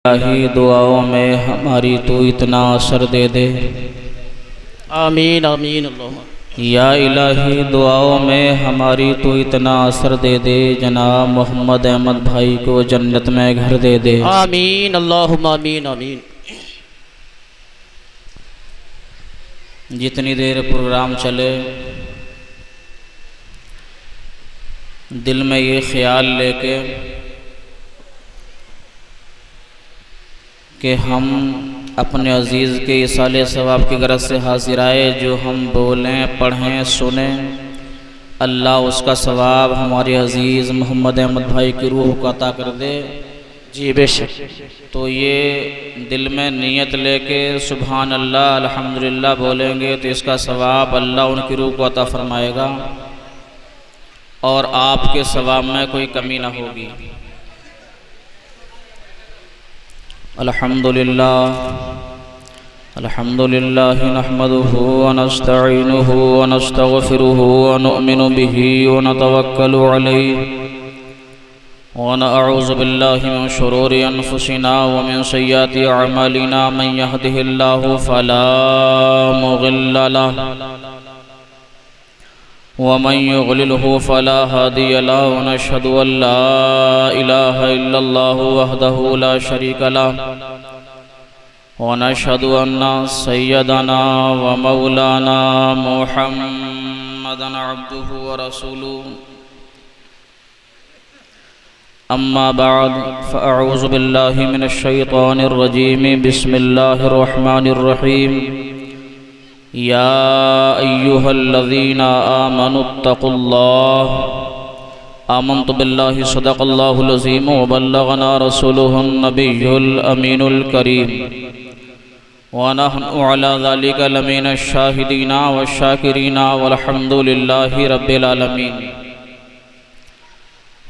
इलाही दुआओं में हमारी तू इतना असर दे दे। आमीन आमीन अल्लाह। या इलाही दुआओं में हमारी तू इतना असर दे दे, जनाब मोहम्मद अहमद भाई को जन्नत में घर दे दे। आमीन अल्लाहुम्मा आमीन आमीन। जितनी देर प्रोग्राम चले दिल में ये ख्याल लेके कि हम अपने अज़ीज़ के इसाले सवाब की गरज से हाजिर आए, जो हम बोलें पढ़ें सुनें अल्लाह उसका सवाब हमारे अज़ीज़ मोहम्मद अहमद भाई की रूह को अता कर दे। जी बेशक। तो ये दिल में नीयत लेके सुभान अल्लाह अल्हम्दुलिल्लाह बोलेंगे तो इसका सवाब अल्लाह उनकी रूह को अता फरमाएगा और आपके सवाब में कोई कमी ना होगी। अल्हम्दुलिल्लाह अल्हम्दुलिल्लाह नहमदुहु व नस्तईनुहु व नस्तगफिरुहु व नुअमिनु बिही व नतवक्कलु अलैहि व नअऊज़ु बिल्लाहि मिन शुरूरि अनफुसिना व मिन सय्यिआति अअमालिना मन यहदिहिल्लाहु फला मुज़िल्ल लहु व मन युज़लिलहु फला हादिय लहु व नशहदु अन ला इलाहा इल्लल्लाहु वहदहु ला शरीका लहु व नशहदु अन्ना सय्यदना व मौलाना मुहम्मदन अब्दुहु व रसूलुहु। अम्मा बाद फ़अऊज़ु बिल्लाहि मिनश शैतानिर रजीम। बिस्मिल्लाहिर रहमानिर रहीम। या अय्युहल्लज़ीना आमनुत्तक़ुल्लाह आमन्तु बिल्लाहि सदक़ल्लाहुल अज़ीम व बल्लगना रसूलुहुन नबियुल अमीनुल करीम व नहनु अला ज़ालिका लमीनश शाहिदीना व शाकिरीना वल्हम्दुलिल्लाहि रब्बिल आलमीन।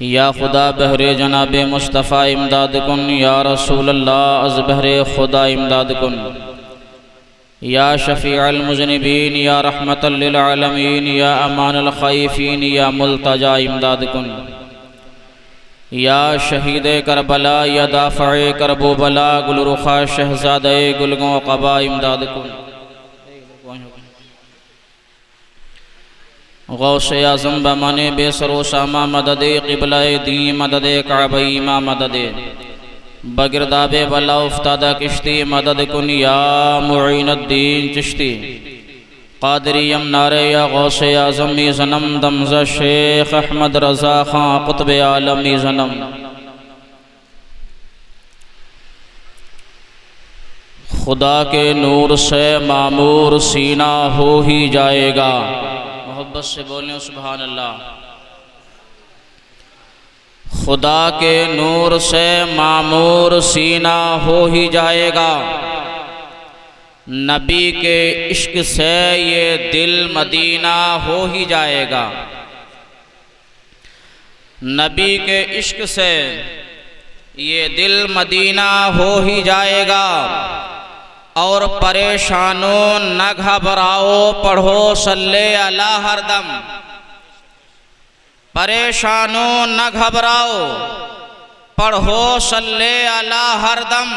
या खुदा बहरे जनाबे मुस्तफ़ा इमदाद कुन, या रसूल अल्लाह अज़ बहरे खुदा इमदाद कुन। या शफ़ीअल मुज़निबीन, या रहमतल लिल आलमीन, या अमानल ख़ाइफ़ीन, या मुल्तजा इमदाद कुन। या शहीद करबला, या दाफ़ए करबोबला, गुलरुखा शहज़ादे गुलगो क़बा इमदाद कुन। गौसे आज़म बमाने बेसरो सामा मददे क़िबलाए दी मददे काबई मा मददे बगिरदाबे वला उफ्तादा किश्ती मदद कुन। या मुईनुद्दीन चिश्ती क़ादिरियम नारे, या गौसे आज़म ज़नम दमज़ा शेख अहमद रज़ा ख़ां क़ुत्ब आलम ज़नम। खुदा के नूर से मामूर सीना हो ही जाएगा। मोहब्बत से बोलें सुभान अल्लाह। खुदा के नूर से मामूर सीना हो ही जाएगा, नबी के इश्क से ये दिल मदीना हो ही जाएगा। नबी के इश्क से ये दिल मदीना हो ही जाएगा। और परेशानों न घबराओ, पढ़ो सल्ले अला हरदम। परेशानों न घबराओ, पढ़ो सल्ले अला हरदम।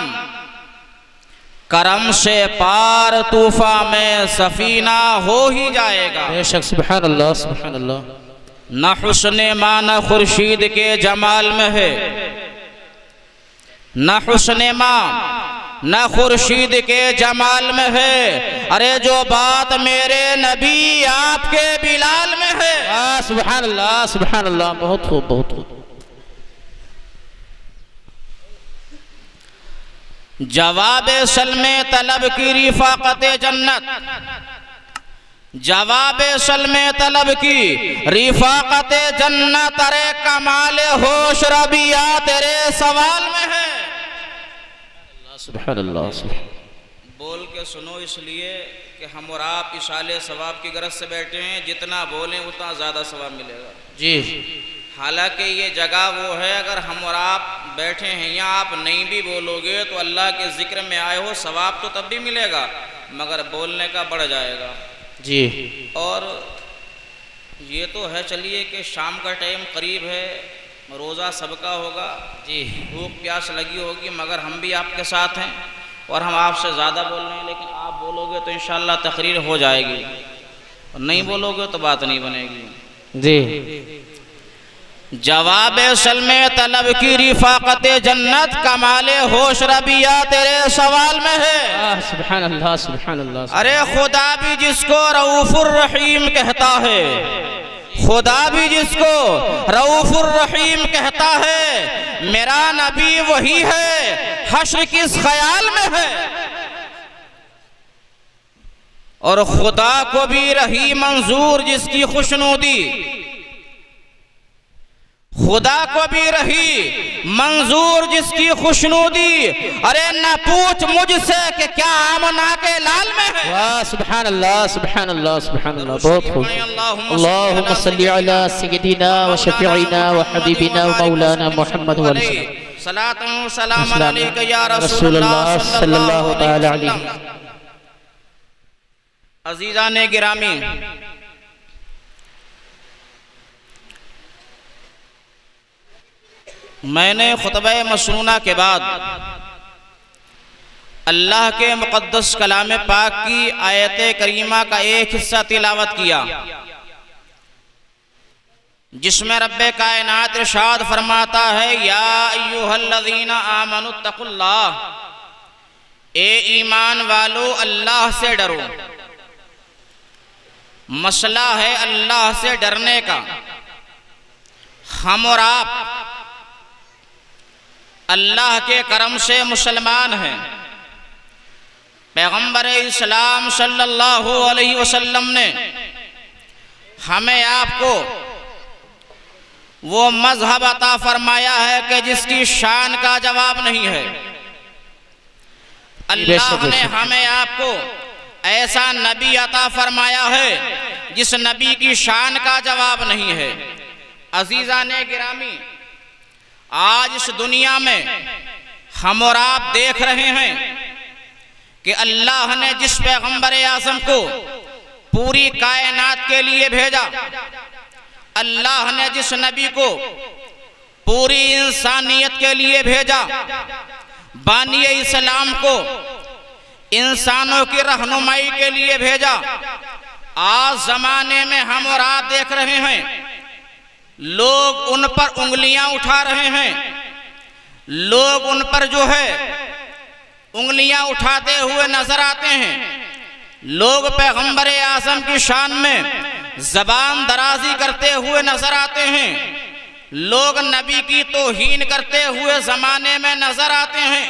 करम से पार तूफा में सफीना हो ही जाएगा। बेशक सुभान अल्लाह सुभान अल्लाह। न हुस्ने मा न खुर्शीद के जमाल में है, न हुस्ने मा न खुर्शीद के जमाल में है। अरे जो बात मेरे नबी आपके बिलाल में है। सुभान अल्लाह सुभान अल्लाह। बहुत खूब बहुत खूब। जवाब सलमे तलब की रिफाकत जन्नत, जवाब सलमे तलब की रिफाकत जन्नत। अरे कमाल होश रबिया तेरे सवाल में है। सुभान अल्लाह। बोल के सुनो इसलिए कि हम और आप इशाले सवाब की गरज से बैठे हैं, जितना बोलें उतना ज़्यादा सवाब मिलेगा। जी। हालांकि ये जगह वो है, अगर हम और आप बैठे हैं यहाँ, आप नहीं भी बोलोगे तो अल्लाह के ज़िक्र में आए हो, सवाब तो तब भी मिलेगा मगर बोलने का बढ़ जाएगा। जी। और ये तो है चलिए कि शाम का टाइम करीब है, रोज़ा सबका होगा, जी भूख प्यास लगी होगी, मगर हम भी आपके साथ हैं और हम आपसे ज़्यादा बोल रहे हैं, लेकिन आप बोलोगे तो इंशाअल्लाह तकरीर हो जाएगी और नहीं बोलोगे तो बात नहीं बनेगी। जी जवाब सलमे तलब की रिफाकत जन्नत कमाले होश रबिया तेरे सवाल में है। सुभान अल्लाह सुभान अल्लाह। अरे खुदा भी जिसको रऊफुर रहीम कहता है, खुदा भी जिसको रऊफुर रहीम कहता है, मेरा नबी वही है, हश्र किस ख्याल में है। और खुदा को भी रही मंजूर जिसकी खुशनुदी, खुदा को भी रही मंजूर जिसकी खुशनुदी। अरे न पूछ मुझसे कि क्या आमना के लाल में है। वाह सुभान अल्लाह सुभान अल्लाह सुभान अल्लाह, बहुत खूब। अल्लाहुम्मा सल्ली अला सय्यदिना व शफीइना व हबीबिना व मौलाना मुहम्मद व सलातु सलाम अलैका या रसूलुल्लाह सल्लल्लाहु तआला अलैहि। अजीज़ान गिरामी, मैंने खुतबा मसनूना के बाद अल्लाह के मुक़द्दस कलाम पाक की आयत करीमा का एक हिस्सा तिलावत किया, जिसमें रब्बे कायनात इरशाद फरमाता है, या अय्युहल्लज़ीना आमनुत्तकुल्लाह, ए ईमान वालो अल्लाह से डरो। मसला है अल्लाह से डरने का। हम और आप अल्लाह के करम से मुसलमान हैं। पैगंबर इस्लाम सल्लल्लाहु अलैहि वसल्लम ने हमें आपको वो मजहब अता फरमाया है कि जिसकी शान का जवाब नहीं है। अल्लाह ने हमें आपको ऐसा नबी अता फरमाया है जिस नबी की शान का जवाब नहीं है। अजीज़ाने गिरामी, आज इस दुनिया में हम और आप देख रहे हैं कि अल्लाह ने जिस पैगंबर आज़म को पूरी कायनात के लिए भेजा, अल्लाह ने जिस नबी को पूरी इंसानियत के लिए भेजा, बानी इस्लाम को इंसानों की रहनुमाई के लिए भेजा, आज जमाने में हम और आप देख रहे हैं लोग उन पर उंगलियां उठा रहे हैं। लोग उन पर जो है उंगलियां उठाते हुए नजर आते हैं। लोग पैगंबर आज़म की शान में जबान दराजी करते हुए नजर आते हैं। लोग नबी की तौहीन करते हुए जमाने में नजर आते हैं,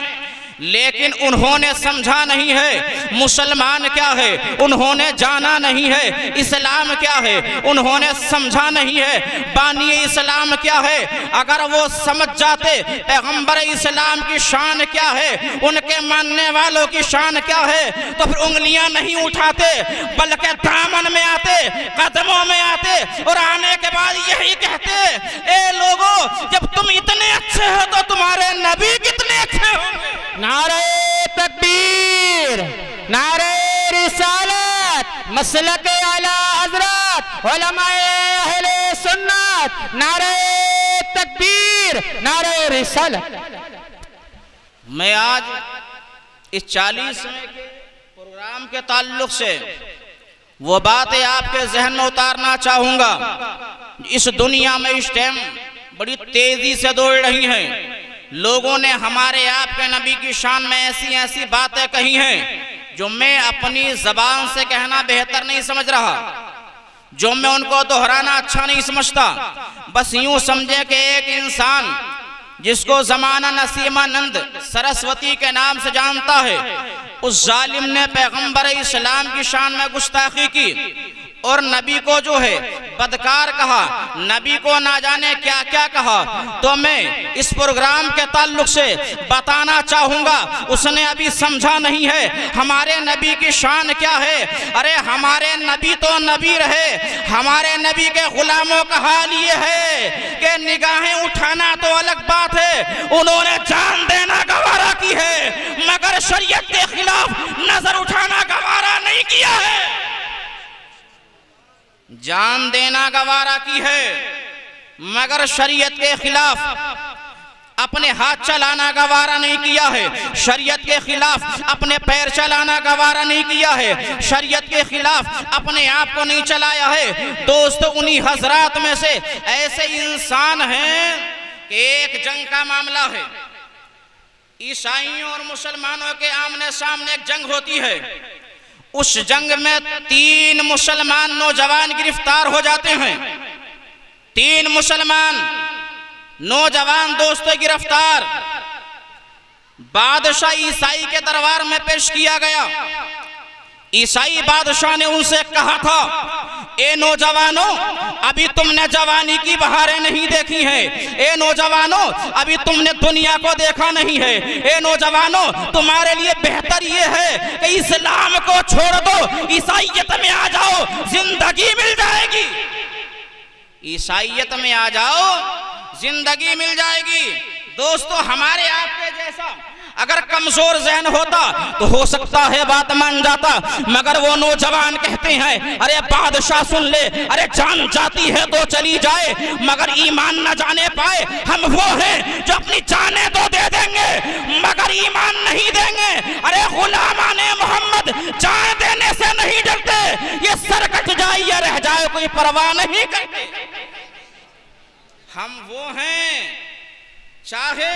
लेकिन उन्होंने समझा नहीं है मुसलमान क्या है, उन्होंने जाना नहीं है इस्लाम क्या है, उन्होंने समझा नहीं है बानी इस्लाम क्या है। अगर वो समझ जाते पैगंबर इस्लाम की शान क्या है, उनके मानने वालों की शान क्या है, तो फिर उंगलियां नहीं उठाते बल्कि दामन में आते, कदमों में आते और आने के बाद यही कहते, ए लोगों, जब तुम इतने अच्छे हो तो तुम्हारे नबी कितने अच्छे होंगे। नारे तकबीर, नारे रिसालत, मसलक आला हजरत उलमाए अहले सुन्नत, नारे तकबीर, नारे रिसालत। मैं आज इस 40वें के प्रोग्राम के ताल्लुक से वो बातें आपके जहन में उतारना चाहूंगा। इस दुनिया में इस टाइम बड़ी तेजी से दौड़ रही हैं। लोगों ने हमारे आपके नबी की शान में ऐसी ऐसी बातें कही हैं जो मैं अपनी जबान से कहना बेहतर नहीं समझ रहा, जो मैं उनको दोहराना अच्छा नहीं समझता। बस यूं समझे कि एक इंसान जिसको जमाना नसीमानंद सरस्वती के नाम से जानता है, उस जालिम ने पैगंबर इस्लाम की शान में गुस्ताखी की और नबी को जो है बदकार कहा, नबी को ना जाने क्या क्या कहा। तो मैं इस प्रोग्राम के ताल्लुक से बताना चाहूंगा, उसने अभी समझा नहीं है हमारे नबी की शान क्या है। अरे हमारे नबी तो नबी रहे, हमारे नबी के गुलामों का हाल ये है कि निगाहें उठाना तो अलग बात है, उन्होंने जान देना गवारा की है, मगर शरीयत के खिलाफ नजर उठाना गवारा नहीं किया है। जान देना गवारा की है, मगर शरीयत के खिलाफ अपने हाथ चलाना गवारा नहीं किया है, शरीयत के खिलाफ अपने पैर चलाना गवारा नहीं किया है, शरीयत के खिलाफ अपने आप को नहीं चलाया है। दोस्तों, उन्हीं हजरात में से ऐसे इंसान हैं कि एक जंग का मामला है, ईसाइयों और मुसलमानों के आमने सामने एक जंग होती है। उस जंग में 3 मुसलमान नौजवान गिरफ्तार हो जाते हैं। 3 मुसलमान नौजवान दोस्तों गिरफ्तार, बादशाह ईसाई के दरबार में पेश किया गया। ईसाई बादशाह ने उनसे कहा था, ए नौजवानों, अभी तुमने जवानी की बहारें नहीं देखी हैं, ए नौजवानों, अभी तुमने दुनिया को देखा नहीं है, ए नौजवानों, तुम्हारे लिए बेहतर ये है कि इस्लाम को छोड़ दो, ईसाइयत में आ जाओ, जिंदगी मिल जाएगी। ईसाइयत में आ जाओ, जिंदगी मिल जाएगी। दोस्तों, हमारे आपके जैसा अगर कमजोर ज़हन होता तो हो सकता है बात मान जाता, मगर वो नौजवान कहते हैं, अरे बादशाह सुन ले, अरे जान जाती है तो चली जाए मगर ईमान न जाने पाए। हम वो हैं जो अपनी जाने तो दे देंगे मगर ईमान नहीं देंगे। अरे गुलामाने मोहम्मद जान देने से नहीं डरते, ये सर कट जाए या रह जाए कोई परवाह नहीं करते। हम वो हैं, चाहे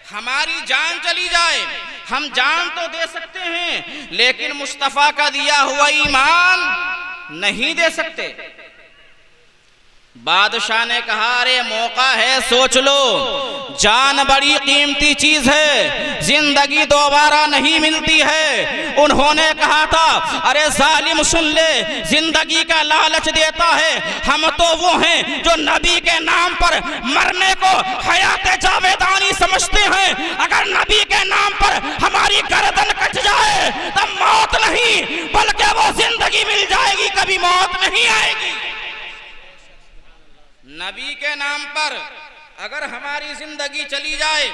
हमारी जान चली जाए, हम जान तो दे सकते हैं लेकिन मुस्तफा का दिया हुआ ईमान नहीं दे सकते। बादशाह ने कहा, अरे मौका है, सोच लो, जान बड़ी कीमती चीज है, जिंदगी दोबारा नहीं मिलती है। उन्होंने कहा था, अरे जालिम सुन ले, जिंदगी का लालच देता है, हम तो वो हैं जो नबी के नाम पर मरने को हयात जावेदानी समझते हैं। अगर नबी के नाम पर हमारी गर्दन कट जाए तब मौत नहीं बल्कि वो जिंदगी मिल जाएगी, कभी मौत नहीं आएगी। नबी के नाम पर अगर हमारी जिंदगी चली जाए,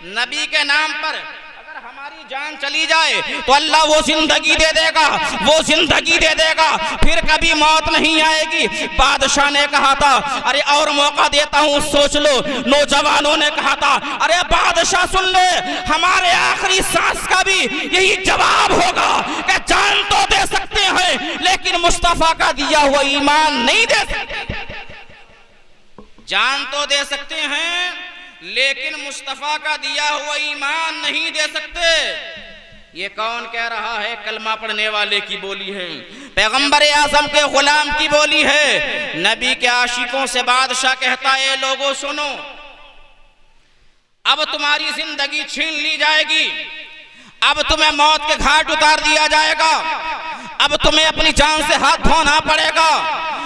नबी के नाम पर अगर हमारी जान चली जाए तो अल्लाह वो जिंदगी दे देगा, वो जिंदगी दे देगा, फिर कभी मौत नहीं आएगी। बादशाह ने कहा था, अरे और मौका देता हूँ, सोच लो। नौजवानों ने कहा था, अरे बादशाह सुन ले, हमारे आखिरी सांस का भी यही जवाब होगा कि जान तो दे सकते हैं लेकिन मुस्तफा का दिया हुआ ईमान नहीं दे सकते। जान तो दे सकते हैं लेकिन मुस्तफा का दिया हुआ ईमान नहीं दे सकते। ये कौन कह रहा है? कलमा पढ़ने वाले की बोली है, पैगंबर आजम के गुलाम की बोली है। नबी के आशिकों से बादशाह कहता है, लोगों सुनो, अब तुम्हारी जिंदगी छीन ली जाएगी, अब तुम्हें मौत के घाट उतार दिया जाएगा, अब तुम्हें अपनी जान से हाथ धोना पड़ेगा।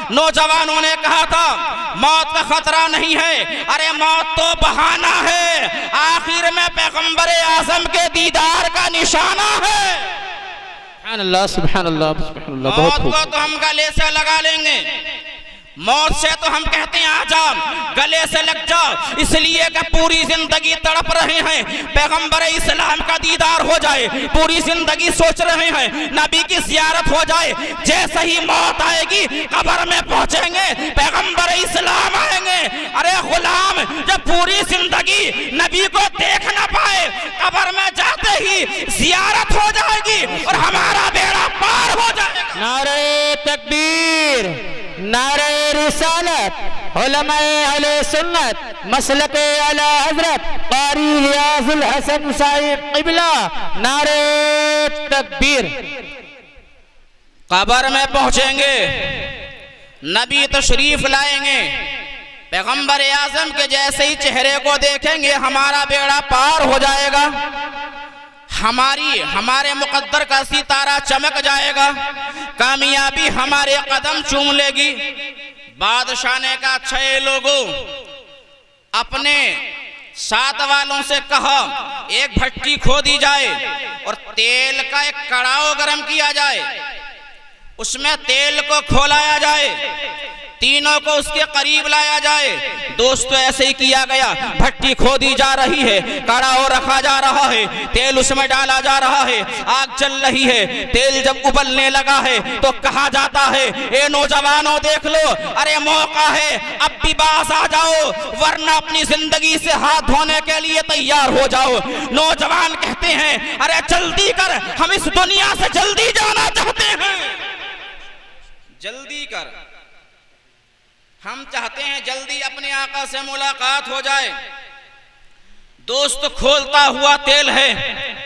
नौजवानों ने कहा था, मौत का खतरा नहीं है, अरे मौत तो बहाना है, आखिर में पैगंबर आजम के दीदार का निशाना है। सुभान अल्लाह, सुभान अल्लाह, सुभान अल्लाह। मौत को तो हम गले से लगा लेंगे, मौत से तो हम कहते हैं आ जाओ, गले से लग जाओ, इसलिए कि पूरी जिंदगी तड़प रहे हैं पैगंबर इस्लाम का दीदार हो जाए, पूरी जिंदगी सोच रहे हैं नबी की ज़ियारत हो जाए। जैसे ही मौत आएगी कब्र में पहुंचेंगे, पैगंबर इस्लाम आएंगे। अरे गुलाम, जब पूरी जिंदगी नबी को देख न पाए, कब्र में जाते ही ज़ियारत हो जाएगी और हमारा बेड़ा पार हो जाएगा। नारे तकबीर, नारे रिसालत, उलमाए अहले सुन्नत, मसलके आला हजरत कारी रियाजुल हसन साहिब क़िबला, नारे तकबीर। कब्र में पहुंचेंगे, नबी तशरीफ लाएंगे, पैगंबर आजम के जैसे ही चेहरे को देखेंगे हमारा बेड़ा पार हो जाएगा, हमारे मुकद्दर का सितारा चमक जाएगा, कामयाबी हमारे कदम चूम लेगी। बादशाह ने कहा, 6 लोगों, अपने साथ वालों से कहा एक भट्टी खोदी जाए और तेल का एक कड़ाव गर्म किया जाए, उसमें तेल को खोलाया जाए, तीनों को उसके करीब लाया जाए। दोस्तों ऐसे ही किया गया। भट्टी खोदी जा रही है, कड़ा और रखा जा रहा है, तेल उसमें डाला जा रहा है, आग चल रही है। तेल जब उबलने लगा है तो कहा जाता है, ए नौजवानों देख लो, अरे मौका है, अब भी बास आ जाओ वरना अपनी जिंदगी से हाथ धोने के लिए तैयार हो जाओ। नौजवान कहते हैं, अरे जल्दी कर, हम इस दुनिया से जल्दी जाना चाहते हैं, जल्दी कर, हम चाहते हैं जल्दी अपने आका से मुलाकात हो जाए। दोस्त खोलता हुआ तेल है,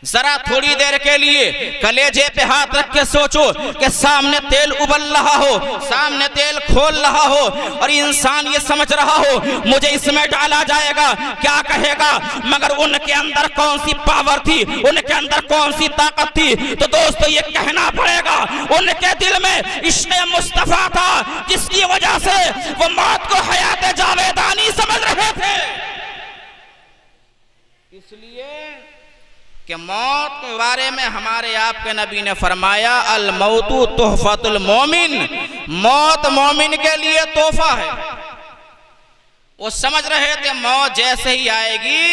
जरा थोड़ी देर के लिए कलेजे पे हाथ रख के सोचो कि सामने तेल उबल रहा हो, सामने तेल खोल रहा हो और इंसान ये समझ रहा हो मुझे इसमें डाला जाएगा, क्या कहेगा? मगर उनके अंदर कौन सी पावर थी, उनके अंदर कौन सी ताकत थी? तो दोस्तों ये कहना पड़ेगा, उनके दिल में इश्क़ मुस्तफा था, जिसकी वजह से वो मौत को हयात जावेदानी समझ रहे थे। इसलिए कि मौत के बारे में हमारे आपके नबी ने फरमाया, अल मौतु तोहफतुल मोमिन, मौत मोमिन के लिए तोहफा है। वो समझ रहे थे मौत जैसे ही आएगी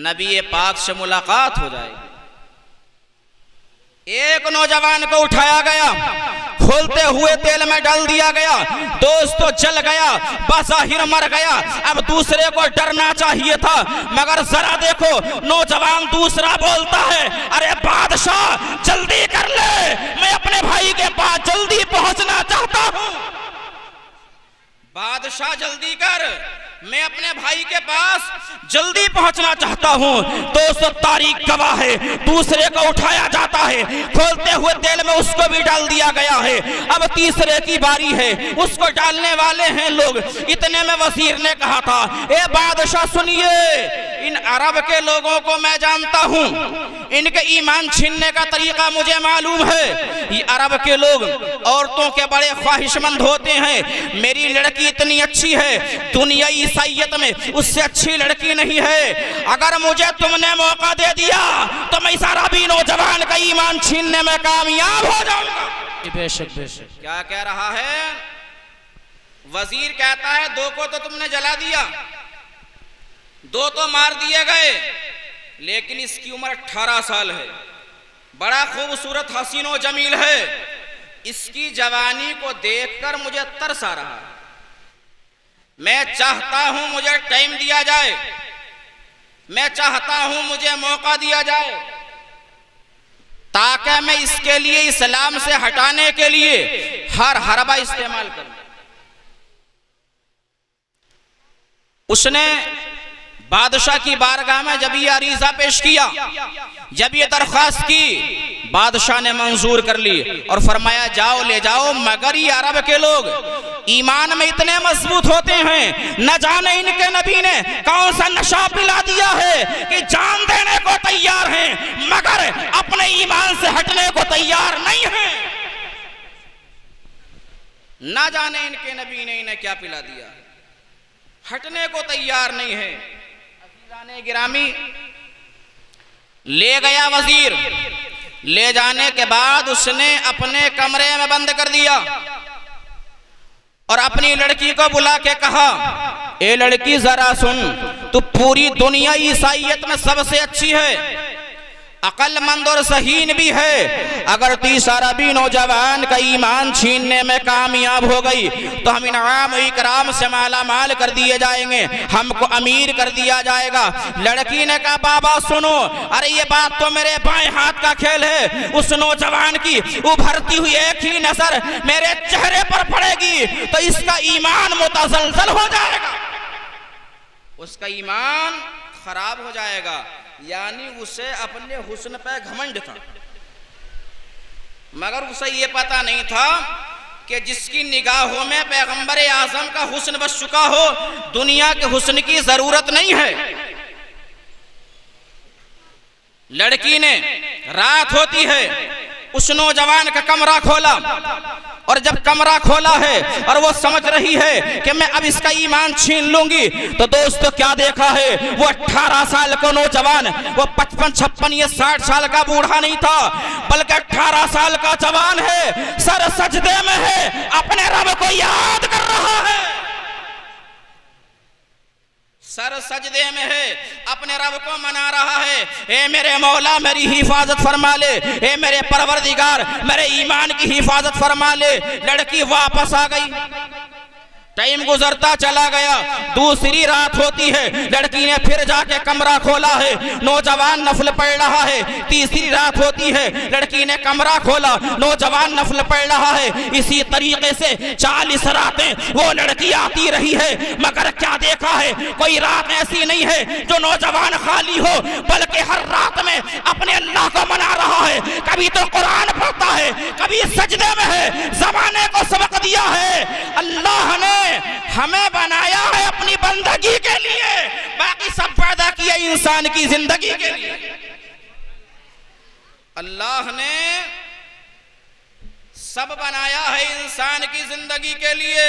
नबी पाक से मुलाकात हो जाएगी। एक नौजवान को उठाया गया, खोलते हुए तेल में डाल दिया गया, दोस्तों जल गया, बज़ाहिर मर गया। अब दूसरे को डरना चाहिए था, मगर जरा देखो नौजवान दूसरा बोलता है, अरे बादशाह जल्दी कर ले, मैं अपने भाई के पास जल्दी पहुंचना चाहता हूं। बादशाह जल्दी कर, मैं अपने भाई के पास जल्दी पहुंचना चाहता हूं। दोस्तों तारीख गवाह है, दूसरे को उठाया जाता है, खोलते हुए तेल में उसको भी डाल दिया गया है। अब तीसरे की बारी है, उसको डालने वाले हैं लोग। इतने में वजीर ने कहा था, ए बादशाह सुनिए, इन अरब के लोगों को मैं जानता हूं, इनके ईमान छीनने का तरीका मुझे मालूम है। ये अरब के लोग औरतों के बड़े ख्वाहिशमंद होते हैं। मेरी लड़की इतनी अच्छी है, दुनिया ईसाइयत में उससे अच्छी लड़की नहीं है। अगर मुझे तुमने मौका दे दिया तो मैं इस अरबी नौजवान का ईमान छीनने में कामयाब हो जाऊंगा। बेशक बेशक। क्या कह रहा है वजीर? कहता है, दो को तो तुमने जला दिया, दो तो मार दिए गए, लेकिन इसकी उम्र 18 साल है, बड़ा खूबसूरत हसीन और जमील है। इसकी जवानी को देखकर मुझे तरस आ रहा है। मैं चाहता हूं मुझे टाइम दिया जाए, मैं चाहता हूं मुझे मौका दिया जाए, ताकि मैं इसके लिए इस्लाम से हटाने के लिए हर हरबा इस्तेमाल करूं। उसने बादशाह की बारगाह में जब ये अरीजा पेश किया, जब ये दरख्वास्त की, बादशाह ने मंजूर कर ली और फरमाया, जाओ ले जाओ। मगर ये अरब के लोग ईमान में इतने मजबूत होते हैं, न जाने इनके नबी ने कौन सा नशा पिला दिया है कि जान देने को तैयार हैं, मगर अपने ईमान से हटने को तैयार नहीं है। न जाने इनके नबी ने इन्हें क्या पिला दिया, हटने को तैयार नहीं है। अज़ीज़ाने गिरामी, ले गया वजीर, ले जाने के बाद उसने अपने कमरे में बंद कर दिया और अपनी लड़की को बुला के कहा, ए लड़की जरा सुन, तू पूरी दुनिया ईसाइयत में सबसे अच्छी है, अक्लमंद और सहीन भी है। अगर तू इस अरबी नौजवान का ईमान छीनने में कामयाब हो गई तो हम इनाम इकराम से माला माल कर दिए जाएंगे, हमको अमीर कर दिया जाएगा। लड़की ने कहा, बाबा सुनो, अरे ये बात तो मेरे बाएं हाथ का खेल है। उस नौजवान की उभरती हुई एक ही नजर मेरे चेहरे पर पड़ेगी तो इसका ईमान मुतज़लज़ल हो जाएगा, उसका ईमान खराब हो जाएगा। यानी उसे अपने हुस्न पे घमंड था, मगर उसे ये पता नहीं था कि जिसकी निगाहों में पैगंबर आजम का हुस्न बस चुका हो, दुनिया के हुस्न की जरूरत नहीं है। लड़की ने, रात होती है, उस नौजवान का कमरा खोला, और जब कमरा खोला है और वो समझ रही है कि मैं अब इसका ईमान छीन लूंगी, तो दोस्तों क्या देखा है, वो 18 साल का नौजवान, वो 55-56 ये 60 साल का बूढ़ा नहीं था, बल्कि 18 साल का जवान है, सर सजदे में है, अपने रब को याद कर रहा है, सर सजदे में है, अपने रब को मना रहा है, ए मेरे मौला मेरी हिफाजत फरमा ले, ए मेरे परवरदिगार मेरे ईमान की हिफाजत फरमा ले। लड़की वापस आ गई, टाइम गुजरता चला गया, दूसरी रात होती है, लड़की ने फिर जाके कमरा खोला है, नौजवान नफल पढ़ रहा है। तीसरी रात होती है, लड़की ने कमरा खोला, नौजवान नफल पढ़ रहा है। इसी तरीके से 40 रातें वो लड़की आती रही है, मगर क्या देखा है, कोई रात ऐसी नहीं है जो नौजवान खाली हो, बल्कि हर रात में अपने अल्लाह को मना रहा है। कभी तो कुरान पढ़ता है, कभी सजदे में है, जमाने को सबक दिया है। अल्लाह ने हमें बनाया है अपनी बंदगी के लिए, बाकी सब पैदा किया इंसान की जिंदगी के लिए। अल्लाह ने सब बनाया है इंसान की जिंदगी के लिए,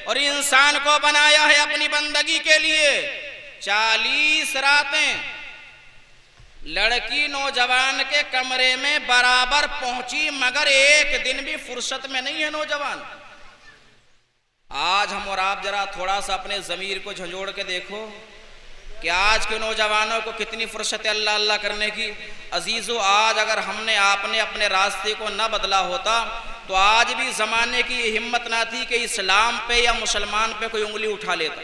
और इंसान को बनाया है अपनी बंदगी के लिए। 40 रातें लड़की नौजवान के कमरे में बराबर पहुंची, मगर एक दिन भी फुर्सत में नहीं है नौजवान। आज हम और आप जरा थोड़ा सा अपने ज़मीर को झंझोड़ के देखो कि आज के नौजवानों को कितनी फुर्सत है अल्लाह अल्लाह करने की। अजीज़ों, आज अगर हमने आपने अपने रास्ते को न बदला होता तो आज भी ज़माने की हिम्मत ना थी कि इस्लाम पे या मुसलमान पे कोई उंगली उठा लेता।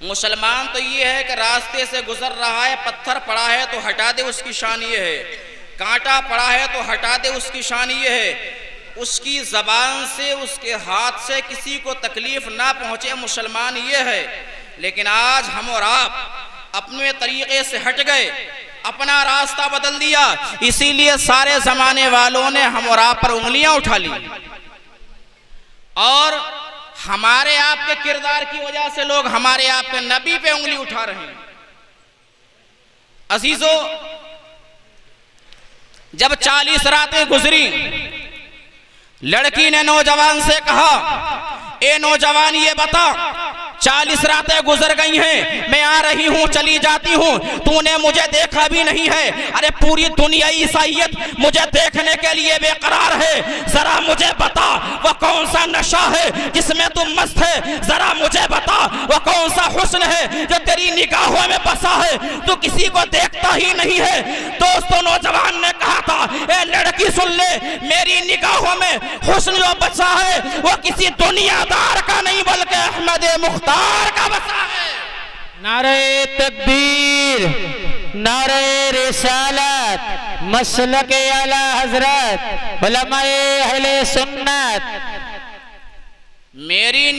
मुसलमान तो ये है कि रास्ते से गुजर रहा है, पत्थर पड़ा है तो हटा दे, उसकी शान ये है, कांटा पड़ा है तो हटा दे, उसकी शान ये है, उसकी ज़बान से उसके हाथ से किसी को तकलीफ ना पहुंचे, मुसलमान ये है। लेकिन आज हम और आप अपने तरीके से हट गए, अपना रास्ता बदल दिया, इसीलिए सारे जमाने वालों ने हम और आप पर उंगलियां उठा ली, और हमारे आपके किरदार की वजह से लोग हमारे आपके नबी पे उंगली उठा रहे हैं। अजीजों, जब 40 रातें गुजरी, लड़की ने नौजवान से कहा, ए नौजवान ये बता, 40 रातें गुजर गई हैं, मैं आ रही हूँ चली जाती हूँ, तूने मुझे देखा भी नहीं है। अरे पूरी दुनिया ईसाइयत मुझे देखने के लिए बेकरार है, जरा मुझे बता वो कौन सा नशा है जिसमें तू मस्त है, जरा मुझे बता वो कौन सा हुस्न है जो तेरी निगाहों में बसा है, तू किसी को देखता ही नहीं है। दोस्तों, नौजवान ने कहा था, ए लड़की सुन ले, मेरी निगाहों में हुस्न जो बसा है वो किसी दुनियादार का नहीं बल्कि अहमद मुख्तार का बसा है। नारे तकबीर, नारे रिसालत, मसलक आला हजरत, उलमाए अहले सुन्नत। मेरी